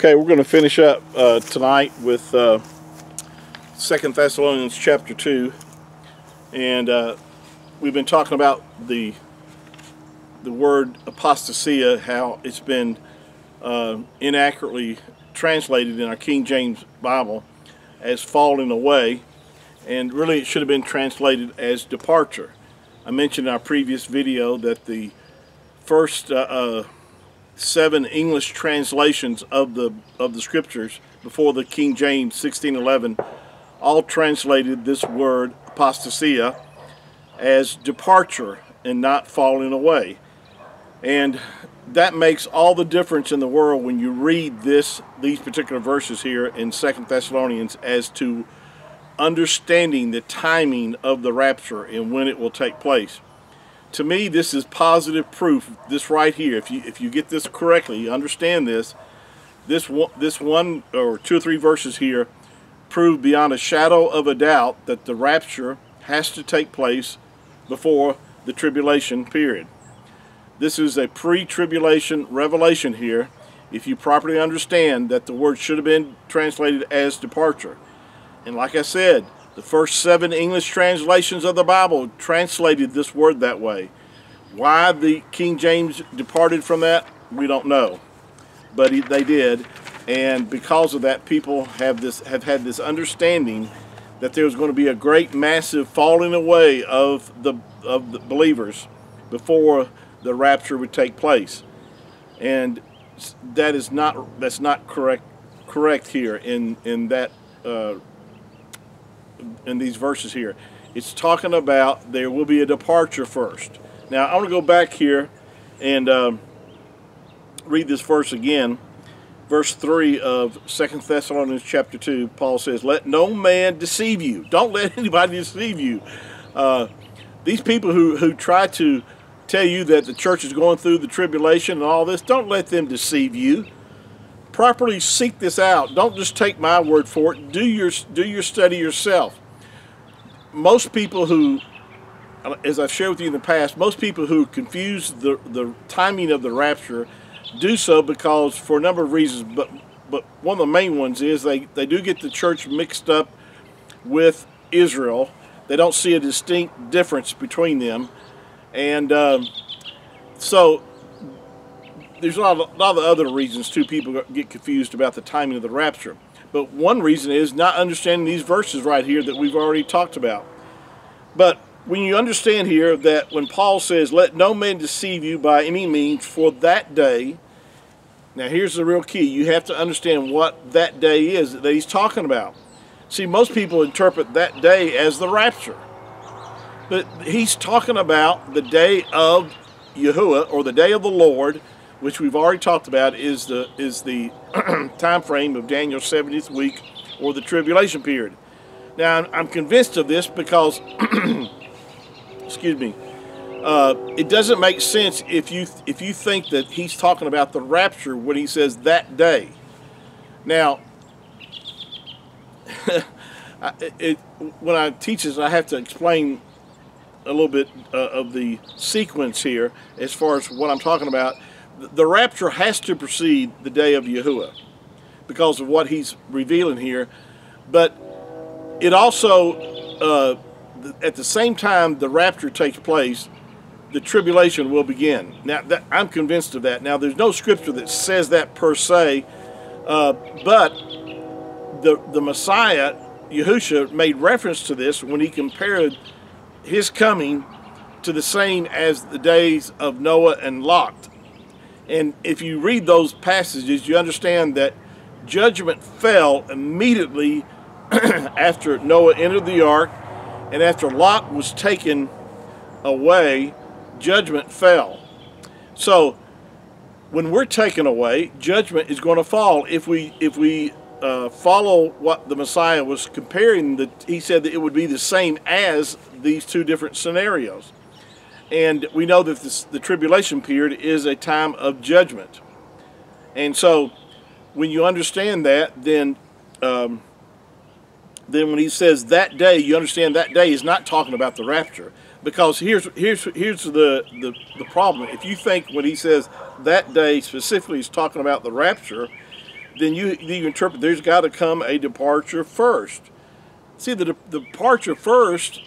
Okay, we're going to finish up tonight with 2 Thessalonians chapter 2, and we've been talking about the word apostasia, how it's been inaccurately translated in our King James Bible as falling away, and really it should have been translated as departure. I mentioned in our previous video that the first 7 English translations of the scriptures before the King James 1611 all translated this word apostasia as departure and not falling away. And that makes all the difference in the world when you read these particular verses here in 2 Thessalonians as to understanding the timing of the rapture and when it will take place. To me, this is positive proof. This right here, if you get this correctly, you understand this one or 2 or 3 verses here prove beyond a shadow of a doubt that the rapture has to take place before the tribulation period. This is a pre-tribulation revelation here, if you properly understand that the word should have been translated as departure. And like I said, the first 7 English translations of the Bible translated this word that way. Why the King James departed from that, we don't know. But they did, and because of that, people have had this understanding that there's going to be a great, massive falling away of the believers before the rapture would take place. And that's not correct here in that in these verses here. It's talking about there will be a departure first. Now I want to go back here and read this verse again. Verse 3 of 2 Thessalonians chapter 2, Paul says, "Let no man deceive you." Don't let anybody deceive you. These people who try to tell you that the church is going through the tribulation and all this, don't let them deceive you. Properly seek this out. Don't just take my word for it. Do your study yourself. Most people who, as I've shared with you in the past, most people who confuse the timing of the rapture do so because for a number of reasons, but one of the main ones is they do get the church mixed up with Israel. They don't see a distinct difference between them, and so there's a lot of other reasons too people get confused about the timing of the rapture. But one reason is not understanding these verses right here that we've already talked about. But when you understand here that when Paul says, "Let no man deceive you by any means, for that day," now here's the real key. You have to understand what that day is that he's talking about. See, most people interpret that day as the rapture. But he's talking about the day of Yahuwah, or the day of the Lord, which we've already talked about is the time frame of Daniel's 70th week, or the tribulation period. Now I'm convinced of this because excuse me, it doesn't make sense if you think that he's talking about the rapture when he says that day. Now when I teach this, I have to explain a little bit of the sequence here as far as what I'm talking about. The rapture has to precede the day of Yahuwah because of what he's revealing here, but it also at the same time the rapture takes place, the tribulation will begin. Now I'm convinced of that. Now there's no scripture that says that per se, but the Messiah Yahushua made reference to this when he compared his coming to the same as the days of Noah and Lot. And if you read those passages, you understand that judgment fell immediately after Noah entered the ark, and after Lot was taken away, judgment fell. So when we're taken away, judgment is going to fall. If we follow what the Messiah was comparing, he said that it would be the same as these 2 different scenarios. And we know that the tribulation period is a time of judgment. And so when you understand that, then when he says that day, you understand that day is not talking about the rapture. Because here's the problem. If you think when he says that day specifically is talking about the rapture, then you interpret there's got to come a departure first. See, the departure first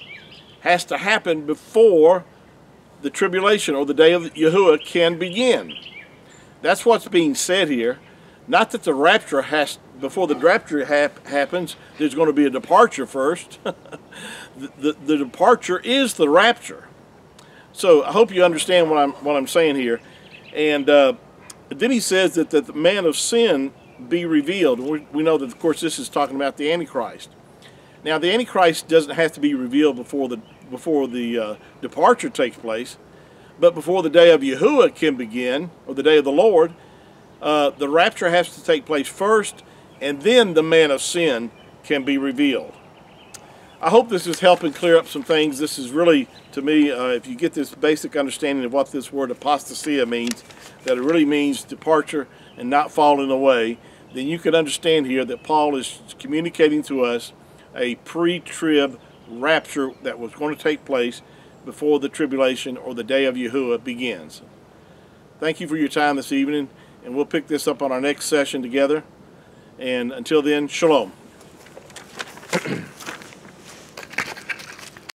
has to happen before the tribulation or the day of Yahuwah can begin. That's what's being said here. Not that the rapture before the rapture happens, there's going to be a departure first. the departure is the rapture. So I hope you understand what I'm saying here. And then he says that the man of sin be revealed. We know that, of course, this is talking about the Antichrist. Now, the Antichrist doesn't have to be revealed before the departure takes place, but before the day of Yahuwah can begin, or the day of the Lord, the rapture has to take place first, and then the man of sin can be revealed. I hope this is helping clear up some things. This is really, to me, if you get this basic understanding of what this word apostasia means, that it really means departure and not falling away, then you can understand here that Paul is communicating to us a pre-trib rapture that was going to take place before the tribulation or the day of Yahuwah begins. Thank you for your time this evening, and we'll pick this up on our next session together. And until then, shalom.